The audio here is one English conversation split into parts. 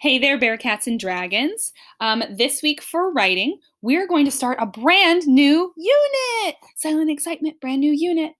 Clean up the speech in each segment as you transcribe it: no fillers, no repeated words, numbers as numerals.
Hey there, Bearcats and Dragons. This week for writing, we're going to start a brand new unit. Silent excitement, brand new unit.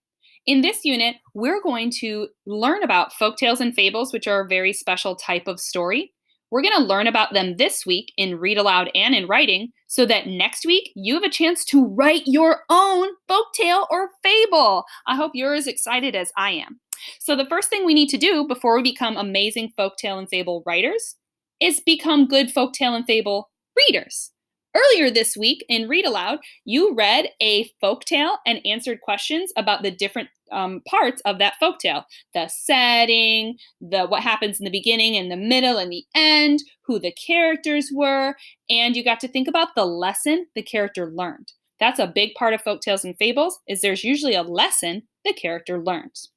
In this unit, we're going to learn about folktales and fables, which are a very special type of story. We're going to learn about them this week in read aloud and in writing, so that next week you have a chance to write your own folktale or fable. I hope you're as excited as I am. So the first thing we need to do before we become amazing folktale and fable writers is become good folktale and fable readers. Earlier this week in Read Aloud, you read a folktale and answered questions about the different parts of that folktale. The setting, what happens in the beginning and the middle and the end, who the characters were, and you got to think about the lesson the character learned. That's a big part of folktales and fables, is there's usually a lesson the character learns.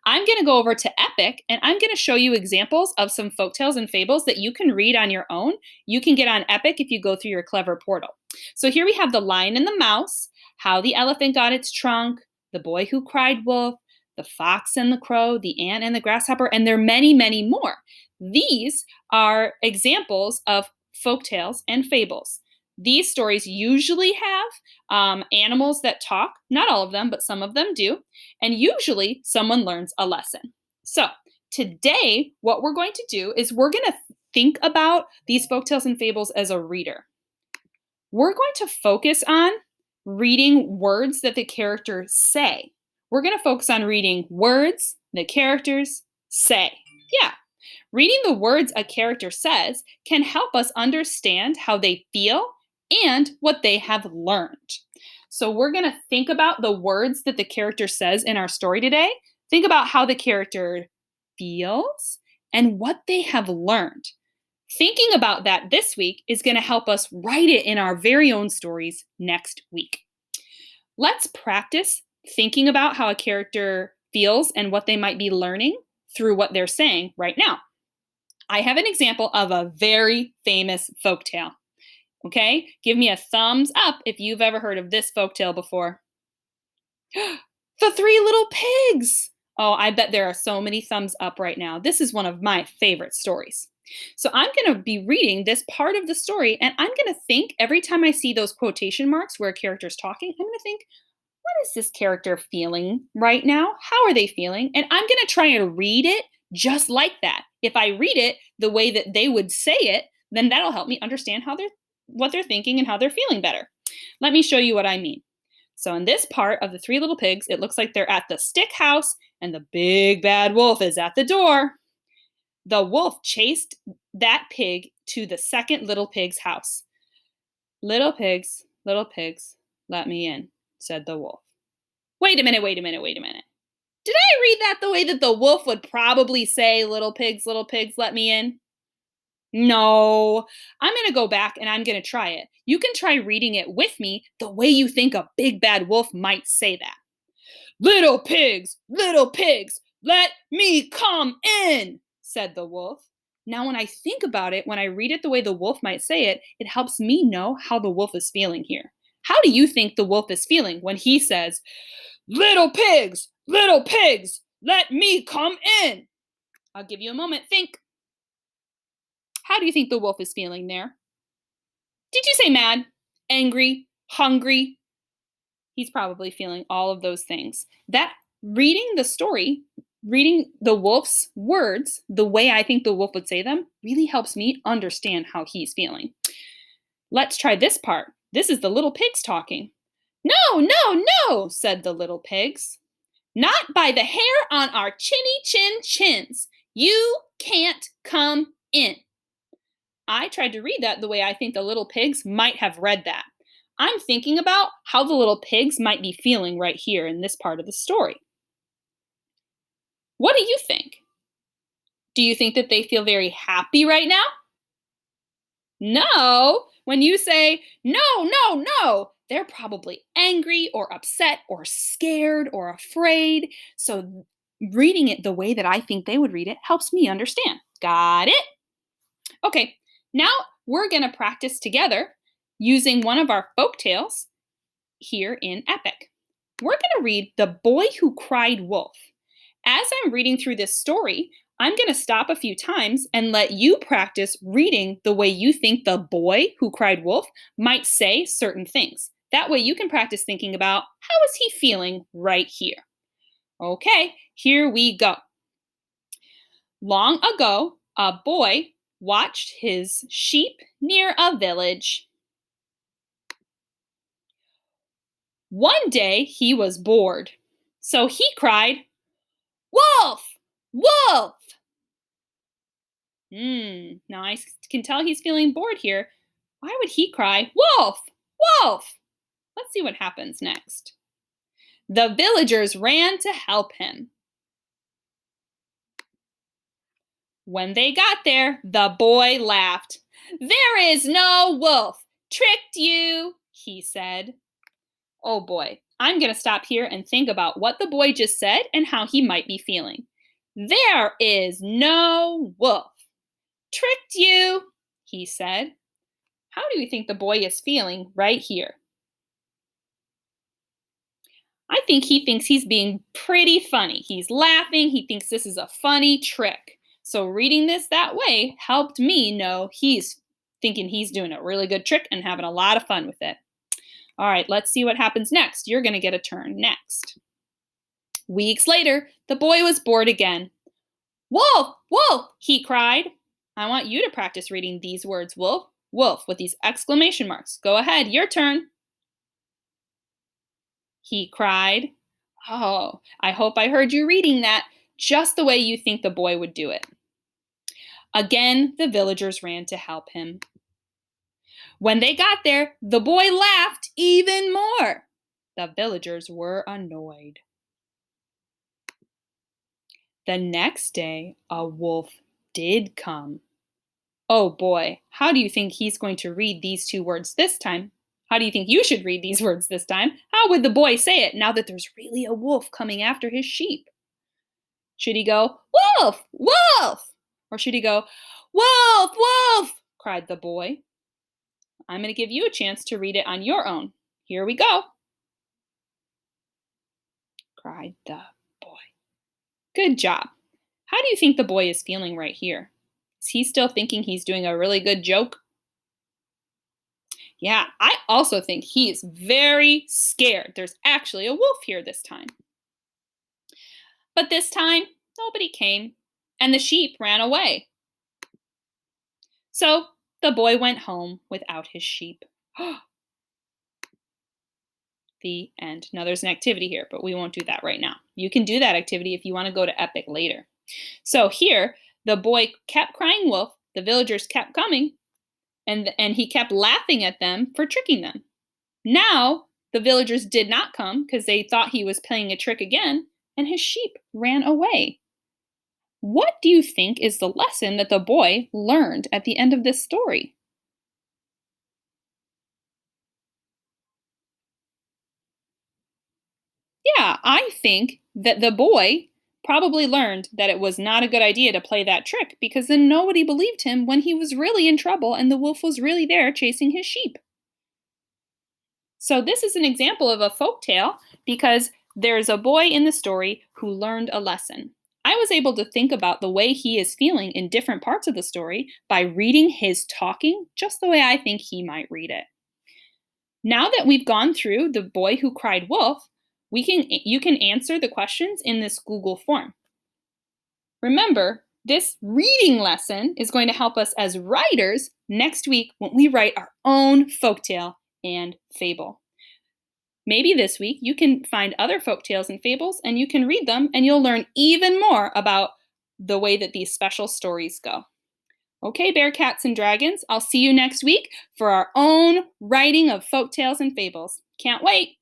I'm going to go over to Epic and I'm going to show you examples of some folktales and fables that you can read on your own. You can get on Epic if you go through your Clever portal. So here we have The Lion and the Mouse, How the Elephant Got Its Trunk, The Boy Who Cried Wolf, The Fox and the Crow, The Ant and the Grasshopper, and there are many, many more. These are examples of folktales and fables. These stories usually have animals that talk, not all of them, but some of them do, and usually someone learns a lesson. So today, what we're going to do is we're going to think about these folktales and fables as a reader. We're going to focus on reading words that the characters say. We're going to focus on reading words the characters say. Yeah. Reading the words a character says can help us understand how they feel and what they have learned. So we're going to think about the words that the character says in our story today. Think about how the character feels and what they have learned. Thinking about that this week is going to help us write it in our very own stories next week. Let's practice thinking about how a character feels and what they might be learning through what they're saying right now. I have an example of a very famous folktale. Okay, give me a thumbs up if you've ever heard of this folktale before. The Three Little Pigs. Oh, I bet there are so many thumbs up right now. This is one of my favorite stories. So I'm going to be reading this part of the story, and I'm going to think every time I see those quotation marks where a character's talking, I'm going to think, what is this character feeling right now? How are they feeling? And I'm going to try and read it just like that. If I read it the way that they would say it, then that'll help me understand what they're thinking and how they're feeling better. Let me show you what I mean. So in this part of the Three Little Pigs, it looks like they're at the stick house and the big bad wolf is at the door. The wolf chased that pig to the second little pig's house. Little pigs, let me in, said the wolf. Wait a minute. Did I read that the way that the wolf would probably say, little pigs, let me in? No, I'm going to go back and I'm going to try it. You can try reading it with me the way you think a big bad wolf might say that. Little pigs, let me come in, said the wolf. Now, when I think about it, when I read it the way the wolf might say it, it helps me know how the wolf is feeling here. How do you think the wolf is feeling when he says, little pigs, let me come in? I'll give you a moment. Think. How do you think the wolf is feeling there? Did you say mad, angry, hungry? He's probably feeling all of those things. That reading the story, reading the wolf's words, the way I think the wolf would say them, really helps me understand how he's feeling. Let's try this part. This is the little pigs talking. No, said the little pigs. Not by the hair on our chinny chins. You can't come in. I tried to read that the way I think the little pigs might have read that. I'm thinking about how the little pigs might be feeling right here in this part of the story. What do you think? Do you think that they feel very happy right now? No. When you say, no, they're probably angry or upset or scared or afraid. So reading it the way that I think they would read it helps me understand. Got it? Okay. Now we're going to practice together using one of our folktales here in Epic. We're going to read The Boy Who Cried Wolf. As I'm reading through this story, I'm going to stop a few times and let you practice reading the way you think the boy who cried wolf might say certain things. That way you can practice thinking about how is he feeling right here. Okay, here we go. Long ago, a boy watched his sheep near a village. One day he was bored, so he cried, "Wolf! Wolf!" Now I can tell he's feeling bored here. Why would he cry, "Wolf! Wolf!" Let's see what happens next. The villagers ran to help him. When they got there, the boy laughed. "There is no wolf! Tricked you," he said. Oh boy, I'm going to stop here and think about what the boy just said and how he might be feeling. There is no wolf. Tricked you, he said. How do you think the boy is feeling right here? I think he thinks he's being pretty funny. He's laughing. He thinks this is a funny trick. So reading this that way helped me know he's thinking he's doing a really good trick and having a lot of fun with it. All right, let's see what happens next. You're going to get a turn next. Weeks later, the boy was bored again. "Wolf! Wolf!" he cried. I want you to practice reading these words, wolf, wolf, with these exclamation marks. Go ahead, your turn. He cried. Oh, I hope I heard you reading that just the way you think the boy would do it. Again, the villagers ran to help him. When they got there, the boy laughed even more. The villagers were annoyed. The next day, a wolf did come. Oh boy, how do you think he's going to read these two words this time? How do you think you should read these words this time? How would the boy say it now that there's really a wolf coming after his sheep? Should he go, "Wolf! Wolf!" Or should he go, "Wolf! Wolf!" cried the boy. I'm going to give you a chance to read it on your own. Here we go. Cried the boy. Good job. How do you think the boy is feeling right here? Is he still thinking he's doing a really good joke? Yeah, I also think he is very scared. There's actually a wolf here this time. But this time, nobody came, and the sheep ran away. So the boy went home without his sheep. The end. Now there's an activity here, but we won't do that right now. You can do that activity if you want to go to Epic later. So here, the boy kept crying wolf, the villagers kept coming, and he kept laughing at them for tricking them. Now, the villagers did not come because they thought he was playing a trick again, and his sheep ran away. What do you think is the lesson that the boy learned at the end of this story? Yeah, I think that the boy probably learned that it was not a good idea to play that trick because then nobody believed him when he was really in trouble and the wolf was really there chasing his sheep. So this is an example of a folk tale because there's a boy in the story who learned a lesson. I was able to think about the way he is feeling in different parts of the story by reading his talking just the way I think he might read it. Now that we've gone through The Boy Who Cried Wolf, you can answer the questions in this Google form. Remember, this reading lesson is going to help us as writers next week when we write our own folktale and fable. Maybe this week you can find other folktales and fables and you can read them and you'll learn even more about the way that these special stories go. Okay, Bear Cats and Dragons, I'll see you next week for our own writing of folktales and fables. Can't wait!